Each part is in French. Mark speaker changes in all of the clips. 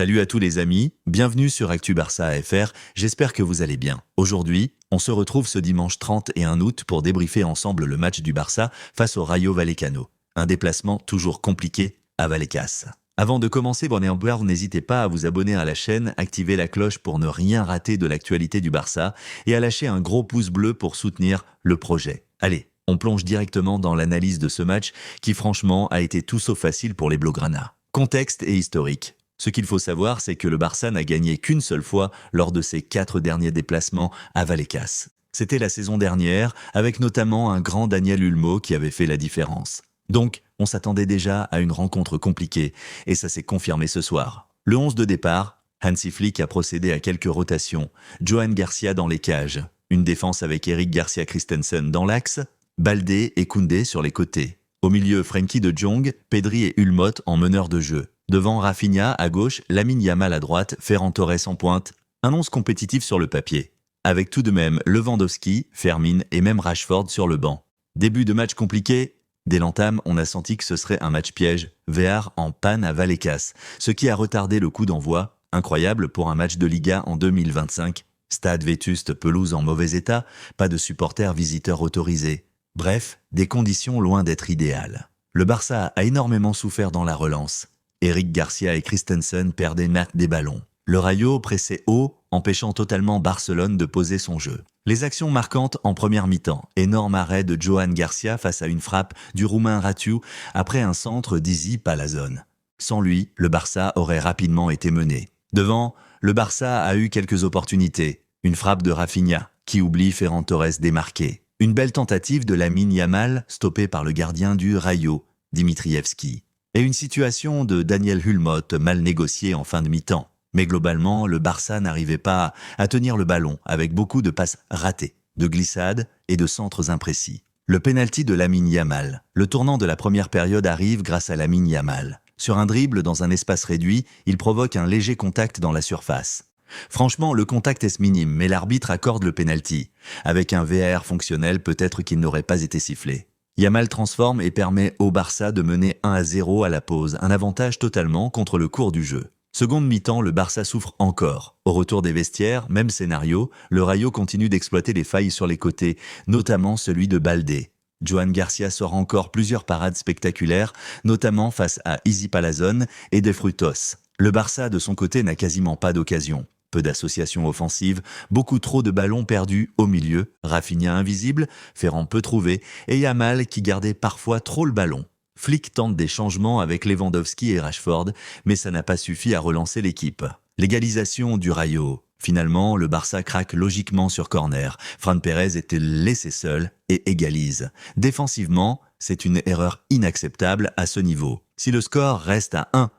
Speaker 1: Salut à tous les amis, bienvenue sur Actu Barça FR, j'espère que vous allez bien. Aujourd'hui, on se retrouve ce dimanche 31 août pour débriefer ensemble le match du Barça face au Rayo Vallecano. Un déplacement toujours compliqué à Vallecas. Avant de commencer, n'hésitez pas à vous abonner à la chaîne, activer la cloche pour ne rien rater de l'actualité du Barça et à lâcher un gros pouce bleu pour soutenir le projet. Allez, on plonge directement dans l'analyse de ce match qui franchement a été tout sauf facile pour les Blaugrana. Contexte et historique. Ce qu'il faut savoir, c'est que le Barça n'a gagné qu'une seule fois lors de ses 4 derniers déplacements à Vallecas. C'était la saison dernière, avec notamment un grand Daniel Ulmo qui avait fait la différence. Donc, on s'attendait déjà à une rencontre compliquée, et ça s'est confirmé ce soir. Le 11 de départ, Hansi Flick a procédé à quelques rotations. Johan Garcia dans les cages, une défense avec Eric Garcia Christensen dans l'axe, Baldé et Koundé sur les côtés. Au milieu, Frenkie de Jong, Pedri et Ulmot en meneur de jeu. Devant Rafinha à gauche, Lamine Yamal à droite, Ferran Torres en pointe. Un 11 compétitif sur le papier. Avec tout de même Lewandowski, Fermin et même Rashford sur le banc. Début de match compliqué. Dès l'entame, on a senti que ce serait un match piège. VAR en panne à Vallecas, ce qui a retardé le coup d'envoi. Incroyable pour un match de Liga en 2025. Stade vétuste, pelouse en mauvais état, pas de supporters visiteurs autorisés. Bref, des conditions loin d'être idéales. Le Barça a énormément souffert dans la relance. Eric Garcia et Christensen perdaient net des ballons. Le Rayo pressait haut, empêchant totalement Barcelone de poser son jeu. Les actions marquantes en première mi-temps. Énorme arrêt de Johan Garcia face à une frappe du Roumain Ratiu après un centre d'Izzy Palazón. Sans lui, le Barça aurait rapidement été mené. Devant, le Barça a eu quelques opportunités. Une frappe de Rafinha, qui oublie Ferran Torres démarqué. Une belle tentative de Lamine Yamal, stoppée par le gardien du Rayo, Dimitrievski. Et une situation de Daniel Ulmot mal négociée en fin de mi-temps. Mais globalement, le Barça n'arrivait pas à tenir le ballon avec beaucoup de passes ratées, de glissades et de centres imprécis. Le pénalty de Lamine Yamal. Le tournant de la première période arrive grâce à Lamine Yamal. Sur un dribble dans un espace réduit, il provoque un léger contact dans la surface. Franchement, le contact est minime, mais l'arbitre accorde le pénalty. Avec un VAR fonctionnel, peut-être qu'il n'aurait pas été sifflé. Yamal transforme et permet au Barça de mener 1-0 à la pause, un avantage totalement contre le cours du jeu. Seconde mi-temps, le Barça souffre encore. Au retour des vestiaires, même scénario, le Rayo continue d'exploiter les failles sur les côtés, notamment celui de Baldé. Johan Garcia sort encore plusieurs parades spectaculaires, notamment face à Izzy Palazón et De Frutos. Le Barça, de son côté, n'a quasiment pas d'occasion. Peu d'associations offensives, beaucoup trop de ballons perdus au milieu, Rafinha invisible, Ferran peu trouvé, et Yamal qui gardait parfois trop le ballon. Flick tente des changements avec Lewandowski et Rashford, mais ça n'a pas suffi à relancer l'équipe. L'égalisation du Rayo. Finalement, le Barça craque logiquement sur corner. Fran Pérez était laissé seul et égalise. Défensivement, c'est une erreur inacceptable à ce niveau. Si le score reste à 1,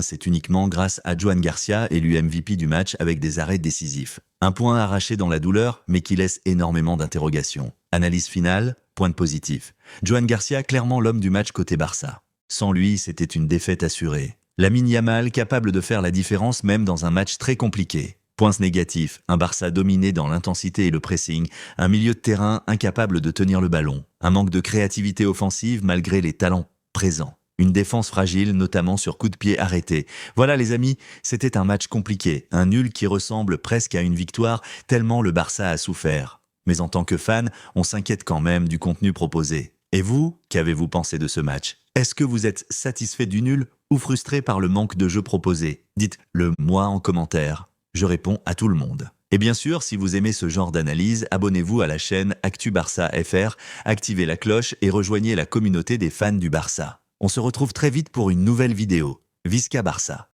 Speaker 1: c'est uniquement grâce à Johan Garcia, élu MVP du match avec des arrêts décisifs. Un point arraché dans la douleur, mais qui laisse énormément d'interrogations. Analyse finale, point positif. Johan Garcia, clairement l'homme du match côté Barça. Sans lui, c'était une défaite assurée. Lamine Yamal, capable de faire la différence même dans un match très compliqué. Points négatifs, un Barça dominé dans l'intensité et le pressing, un milieu de terrain incapable de tenir le ballon, un manque de créativité offensive malgré les talents présents. Une défense fragile, notamment sur coup de pied arrêté. Voilà les amis, c'était un match compliqué, un nul qui ressemble presque à une victoire tellement le Barça a souffert. Mais en tant que fan, on s'inquiète quand même du contenu proposé. Et vous, qu'avez-vous pensé de ce match? Est-ce que vous êtes satisfait du nul ou frustré par le manque de jeu proposé? Dites-le moi en commentaire. Je réponds à tout le monde. Et bien sûr, si vous aimez ce genre d'analyse, abonnez-vous à la chaîne Actu Barça FR, activez la cloche et rejoignez la communauté des fans du Barça. On se retrouve très vite pour une nouvelle vidéo. Visca Barça.